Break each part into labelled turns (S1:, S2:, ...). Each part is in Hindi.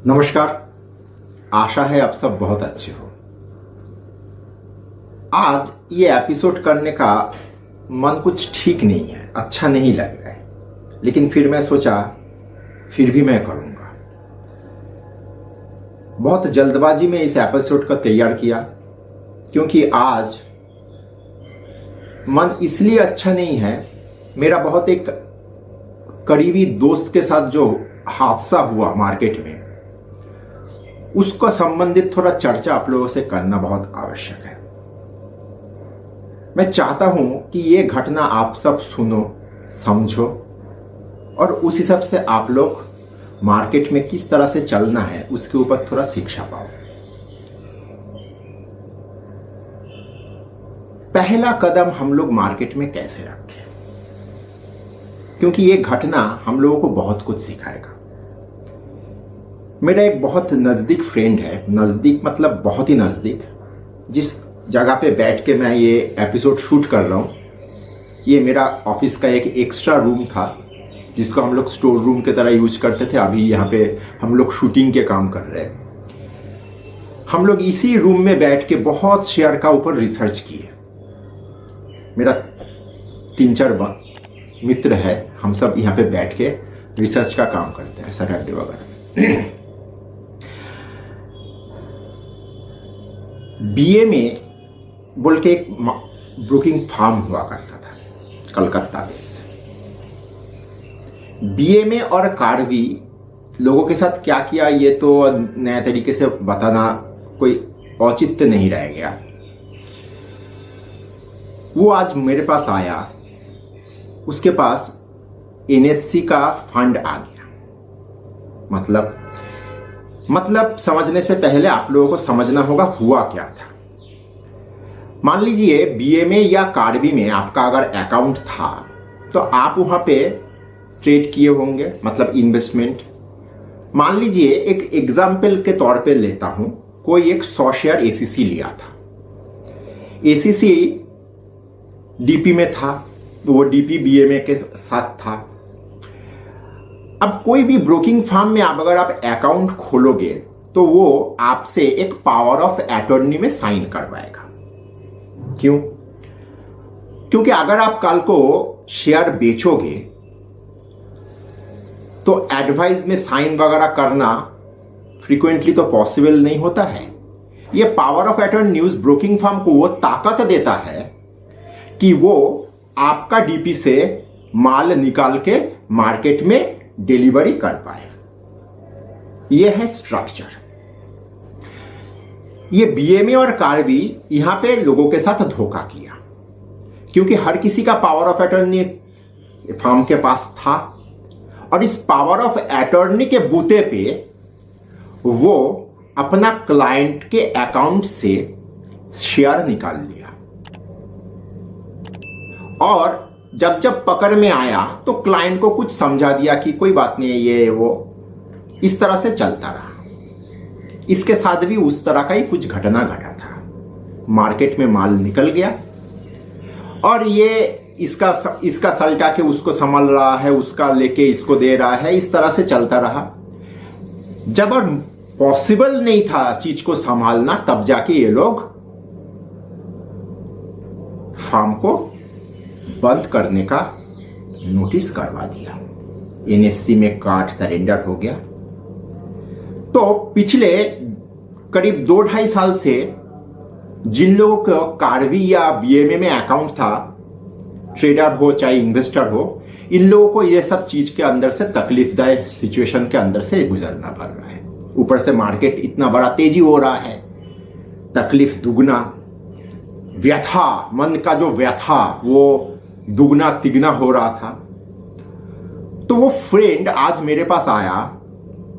S1: नमस्कार। आशा है आप सब बहुत अच्छे हो। आज ये एपिसोड करने का मन कुछ ठीक नहीं है, अच्छा नहीं लग रहा है, लेकिन फिर मैं सोचा फिर भी मैं करूंगा। बहुत जल्दबाजी में इस एपिसोड को तैयार किया क्योंकि आज मन इसलिए अच्छा नहीं है। मेरा बहुत एक करीबी दोस्त के साथ जो हादसा हुआ मार्केट में, उसको संबंधित थोड़ा चर्चा आप लोगों से करना बहुत आवश्यक है। मैं चाहता हूं कि ये घटना आप सब सुनो, समझो और उस हिसाब से आप लोग मार्केट में किस तरह से चलना है उसके ऊपर थोड़ा शिक्षा पाओ। पहला कदम हम लोग मार्केट में कैसे रखें, क्योंकि ये घटना हम लोगों को बहुत कुछ सिखाएगा। मेरा एक बहुत नजदीक फ्रेंड है, नजदीक मतलब बहुत ही नजदीक, जिस जगह पे बैठ के मैं ये एपिसोड शूट कर रहा हूं, ये मेरा ऑफिस का एक एक्स्ट्रा रूम था जिसको हम लोग स्टोर रूम की तरह यूज करते थे। अभी यहाँ पे हम लोग शूटिंग के काम कर रहे हैं। हम लोग इसी रूम में बैठ के बहुत शेयर का ऊपर रिसर्च किए। मेरा 3-4 मित्र है, हम सब यहाँ पे बैठ के रिसर्च का काम करते हैं सैटरडे वगैरह। बीए में बोल के एक ब्रोकिंग फार्म हुआ करता था कलकत्ता में। बीए में और कार्डवी लोगों के साथ क्या किया ये तो नया तरीके से बताना कोई औचित्य नहीं रह गया। वो आज मेरे पास आया, उसके पास एनएससी का फंड आ गया। मतलब समझने से पहले आप लोगों को समझना होगा हुआ क्या था। मान लीजिए बीए में या कार्डवी में आपका अगर अकाउंट था तो आप वहां पे ट्रेड किए होंगे, मतलब इन्वेस्टमेंट। मान लीजिए एक एग्जाम्पल के तौर पे लेता हूं, कोई एक 100 शेयर एसीसी लिया था। एसीसी डीपी में था, वो डीपी बीए में के साथ था। अब कोई भी ब्रोकिंग फर्म में अगर आप अकाउंट खोलोगे तो वो आपसे एक पावर ऑफ अटॉर्नी में साइन करवाएगा। क्यों? क्योंकि अगर आप कल को शेयर बेचोगे तो एडवाइस में साइन वगैरह करना फ्रीक्वेंटली तो पॉसिबल नहीं होता है। ये पावर ऑफ अटॉर्नी उस ब्रोकिंग फर्म को वो ताकत देता है कि वो आपका डीपी से माल निकाल के मार्केट में डिलीवरी कर पाए। यह है स्ट्रक्चर। ये बीएमए और कार्डवी यहां पे लोगों के साथ धोखा किया, क्योंकि हर किसी का पावर ऑफ अटॉर्नी फर्म के पास था और इस पावर ऑफ अटॉर्नी के बूते पे वो अपना क्लाइंट के अकाउंट से शेयर निकाल लिया और जब पकड़ में आया तो क्लाइंट को कुछ समझा दिया कि कोई बात नहीं है, ये वो इस तरह से चलता रहा। इसके साथ भी उस तरह का ही कुछ घटना घटा था। मार्केट में माल निकल गया और ये इसका सल्टा के उसको संभाल रहा है, उसका लेके इसको दे रहा है, इस तरह से चलता रहा। जब और पॉसिबल नहीं था चीज को संभालना, तब जाके ये लोग फार्म को बंद करने का नोटिस करवा दिया। एनएससी में कार्ड सरेंडर हो गया। तो पिछले करीब 2-2.5 साल से जिन लोगों को कार्डवी या बीएमए में अकाउंट था, ट्रेडर हो चाहे इन्वेस्टर हो, इन लोगों को ये सब चीज के अंदर से तकलीफदायक सिचुएशन के अंदर से गुजरना पड़ रहा है। ऊपर से मार्केट इतना बड़ा तेजी हो रहा है, तकलीफ दुगना, व्यथा, मन का जो व्यथा वो दुगना तिगना हो रहा था। तो वो फ्रेंड आज मेरे पास आया,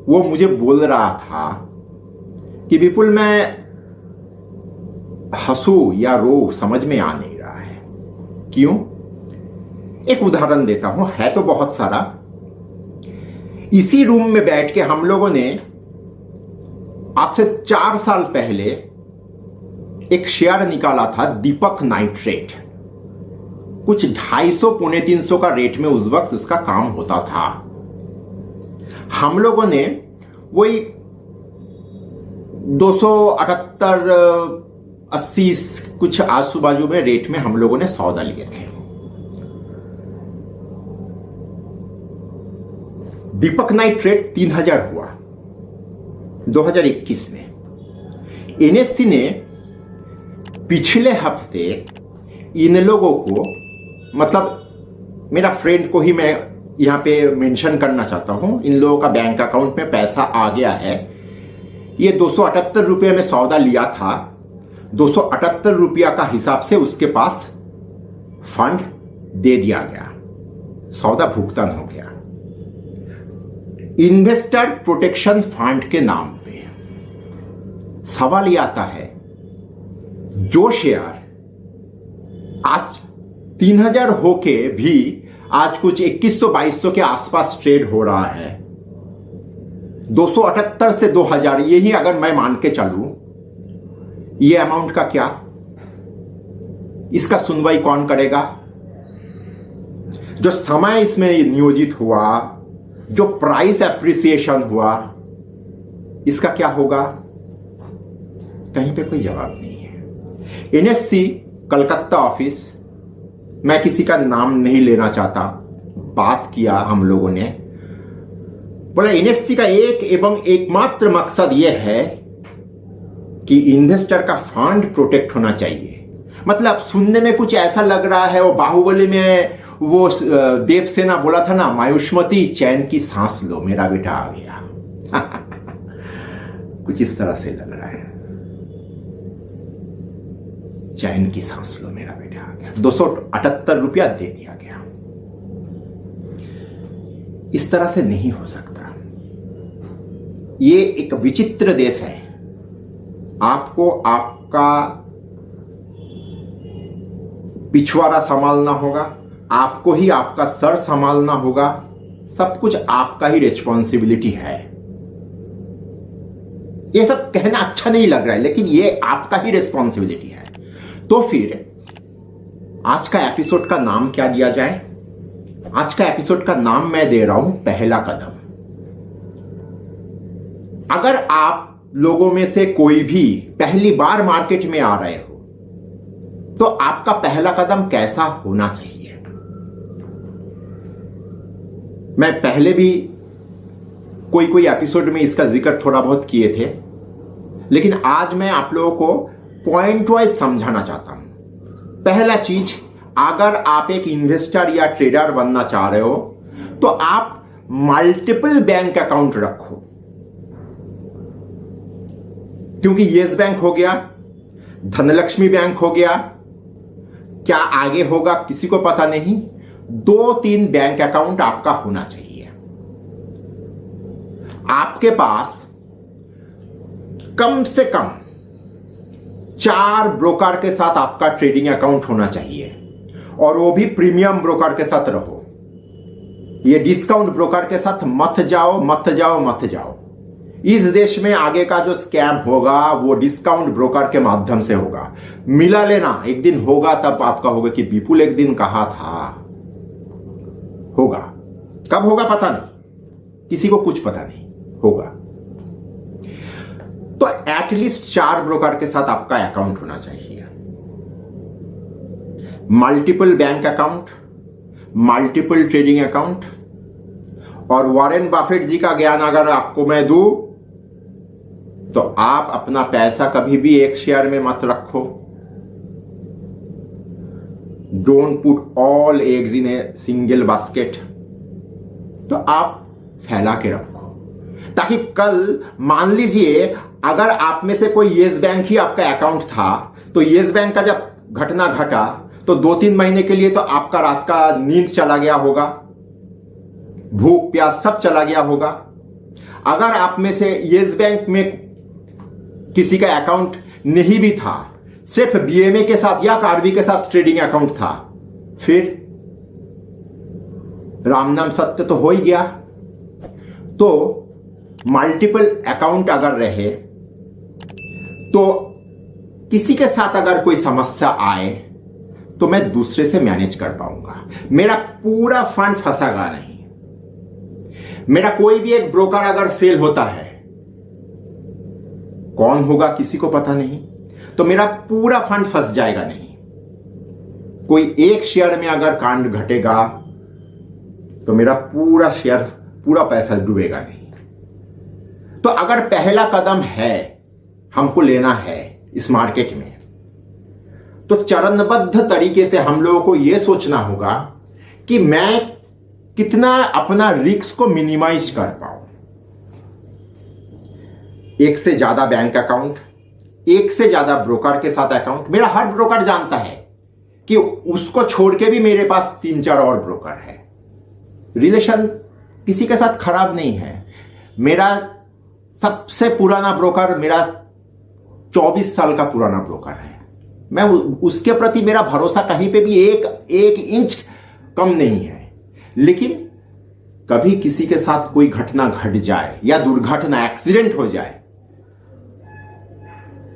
S1: वो मुझे बोल रहा था कि विपुल मैं हंसू या रो समझ में आ नहीं रहा है। क्यों? एक उदाहरण देता हूं, है तो बहुत सारा। इसी रूम में बैठ के हम लोगों ने आज से 4 साल पहले एक शेयर निकाला था, दीपक नाइट्रेट। कुछ 250-350 का रेट में उस वक्त उसका काम होता था। हम लोगों ने वही 278 80 कुछ आजू बाजू में रेट में हम लोगों ने सौदा लिए थे। दीपक नाइट्रेट 3000 हुआ 2021 में। एनएससी ने पिछले हफ्ते इन लोगों को, मतलब मेरा फ्रेंड को ही मैं यहां पे मेंशन करना चाहता हूं, इन लोगों का बैंक अकाउंट में पैसा आ गया है। ये 278 रुपये में सौदा लिया था, 278 रुपया का हिसाब से उसके पास फंड दे दिया गया, सौदा भुगतान हो गया। इन्वेस्टर प्रोटेक्शन फंड के नाम पे सवाल यह आता है, जो शेयर आज 3000 होके भी आज कुछ 2100-2200 के आसपास ट्रेड हो रहा है, 278 से 2000, यही अगर मैं मान के चलूं, ये अमाउंट का क्या, इसका सुनवाई कौन करेगा? जो समय इसमें नियोजित हुआ, जो प्राइस एप्रिसिएशन हुआ, इसका क्या होगा? कहीं पे कोई जवाब नहीं है। एनएससी कलकत्ता ऑफिस, मैं किसी का नाम नहीं लेना चाहता, बात किया हम लोगों ने, बोला एनएससी का एक एवं एकमात्र मकसद यह है कि इन्वेस्टर का फंड प्रोटेक्ट होना चाहिए। मतलब सुनने में कुछ ऐसा लग रहा है, वो बाहुबली में वो देवसेना बोला था ना, मायुष्मती चैन की सांस लो, मेरा बेटा आ गया। कुछ इस तरह से लग रहा है, चैन की सांस लो, मेरा बेटा आ गया। 278 रुपया दे दिया गया। इस तरह से नहीं हो सकता। ये एक विचित्र देश है। आपको आपका पिछवाड़ा संभालना होगा, आपको ही आपका सर संभालना होगा, सब कुछ आपका ही रिस्पॉन्सिबिलिटी है। ये सब कहना अच्छा नहीं लग रहा है, लेकिन ये आपका ही रिस्पॉन्सिबिलिटी है। तो फिर आज का एपिसोड का नाम क्या दिया जाए? आज का एपिसोड का नाम मैं दे रहा हूं पहला कदम। अगर आप लोगों में से कोई भी पहली बार मार्केट में आ रहे हो, तो आपका पहला कदम कैसा होना चाहिए? मैं पहले भी कोई एपिसोड में इसका जिक्र थोड़ा बहुत किए थे, लेकिन आज मैं आप लोगों को पॉइंट वाइज समझाना चाहता हूं। पहला चीज, अगर आप एक इन्वेस्टर या ट्रेडर बनना चाह रहे हो, तो आप मल्टीपल बैंक अकाउंट रखो। क्योंकि येस बैंक हो गया, धनलक्ष्मी बैंक हो गया, क्या आगे होगा किसी को पता नहीं, 2-3 बैंक अकाउंट आपका होना चाहिए। आपके पास कम से कम 4 ब्रोकर के साथ आपका ट्रेडिंग अकाउंट होना चाहिए, और वो भी प्रीमियम ब्रोकर के साथ रहो। ये डिस्काउंट ब्रोकर के साथ मत जाओ, मत जाओ, मत जाओ। इस देश में आगे का जो स्कैम होगा वो डिस्काउंट ब्रोकर के माध्यम से होगा। मिला लेना एक दिन होगा, तब आपका होगा कि विपुल एक दिन कहा था। होगा, कब होगा पता नहीं, किसी को कुछ पता नहीं, होगा। तो एटलीस्ट 4 ब्रोकर के साथ आपका अकाउंट होना चाहिए। Multiple bank account, multiple trading account. और वॉरेन बफेट जी का ज्ञान अगर आपको मैं दूं, तो आप अपना पैसा कभी भी एक शेयर में मत रखो। Don't put all eggs in a single basket. तो आप फैला के रखो, ताकि कल मान लीजिए अगर आप में से कोई येस बैंक ही आपका अकाउंट था, तो येस बैंक का जब घटना घटा, तो 2-3 महीने के लिए तो आपका रात का नींद चला गया होगा, भूख प्यास सब चला गया होगा। अगर आप में से येस बैंक में किसी का अकाउंट नहीं भी था, सिर्फ बीएमए के साथ या कार्वी के साथ ट्रेडिंग अकाउंट था, फिर राम नाम सत्य तो हो ही गया। तो मल्टीपल अकाउंट अगर रहे, तो किसी के साथ अगर कोई समस्या आए, तो मैं दूसरे से मैनेज कर पाऊंगा। मेरा पूरा फंड फंसागा नहीं। मेरा कोई भी एक ब्रोकर अगर फेल होता है, कौन होगा किसी को पता नहीं, तो मेरा पूरा फंड फंस जाएगा नहीं। कोई एक शेयर में अगर कांड घटेगा तो मेरा पूरा शेयर, पूरा पैसा डूबेगा नहीं। तो अगर पहला कदम है, हमको लेना है इस मार्केट में, तो चरणबद्ध तरीके से हम लोगों को यह सोचना होगा कि मैं कितना अपना रिस्क को मिनिमाइज कर पाऊं। एक से ज्यादा बैंक अकाउंट, एक से ज्यादा ब्रोकर के साथ अकाउंट। मेरा हर ब्रोकर जानता है कि उसको छोड़ के भी मेरे पास 3-4 और ब्रोकर है। रिलेशन किसी के साथ खराब नहीं है। मेरा सबसे पुराना ब्रोकर मेरा 24 साल का पुराना ब्रोकर है। मैं उसके प्रति मेरा भरोसा कहीं पे भी एक इंच कम नहीं है। लेकिन कभी किसी के साथ कोई घटना घट जाए या दुर्घटना, एक्सीडेंट हो जाए,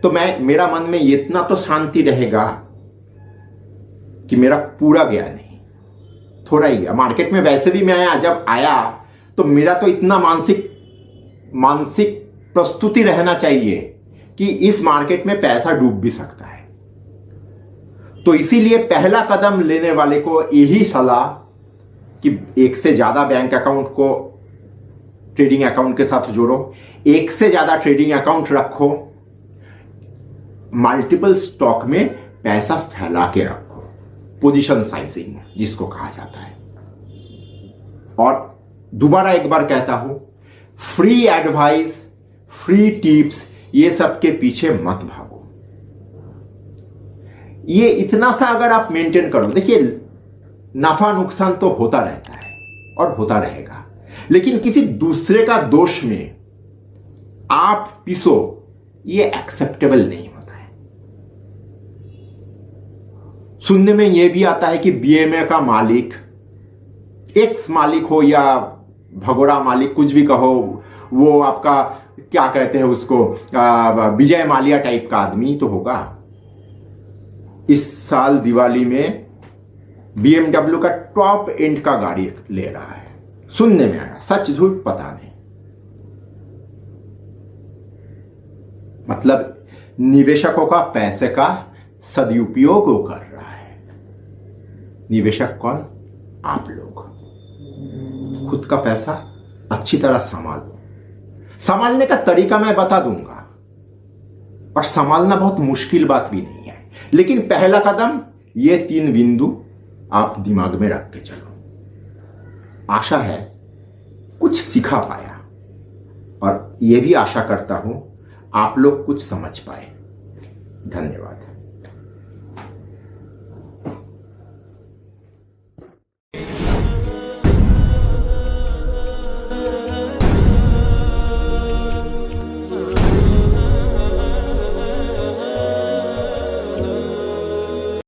S1: तो मेरा मन में इतना तो शांति रहेगा कि मेरा पूरा गया नहीं, थोड़ा ही गया। मार्केट में वैसे भी मैं जब आया तो मेरा तो इतना मानसिक प्रस्तुति रहना चाहिए कि इस मार्केट में पैसा डूब भी सकता है। तो इसीलिए पहला कदम लेने वाले को यही सलाह कि एक से ज्यादा बैंक अकाउंट को ट्रेडिंग अकाउंट के साथ जोड़ो, एक से ज्यादा ट्रेडिंग अकाउंट रखो, मल्टीपल स्टॉक में पैसा फैला के रखो, पोजीशन साइजिंग जिसको कहा जाता है। और दोबारा एक बार कहता हूं, फ्री एडवाइस, फ्री टिप्स, ये सब के पीछे मत भागो। ये इतना सा अगर आप मेंटेन करो, देखिए नफा नुकसान तो होता रहता है और होता रहेगा, लेकिन किसी दूसरे का दोष में आप पिसो, ये एक्सेप्टेबल नहीं होता है। सुनने में यह भी आता है कि बीएमए का मालिक, एक्स मालिक हो या भगोड़ा मालिक, कुछ भी कहो, वो आपका क्या कहते हैं उसको, विजय माल्या टाइप का आदमी तो होगा। इस साल दिवाली में BMW का टॉप एंड का गाड़ी ले रहा है, सुनने में आया, सच झूठ पता नहीं। मतलब निवेशकों का पैसे का सदुपयोग वो कर रहा है। निवेशक कौन? आप लोग। खुद का पैसा अच्छी तरह संभालो। संभालने का तरीका मैं बता दूंगा, और संभालना बहुत मुश्किल बात भी नहीं है, लेकिन पहला कदम ये 3 बिंदु आप दिमाग में रख के चलो। आशा है कुछ सिखा पाया, और यह भी आशा करता हूं आप लोग कुछ समझ पाए। धन्यवाद।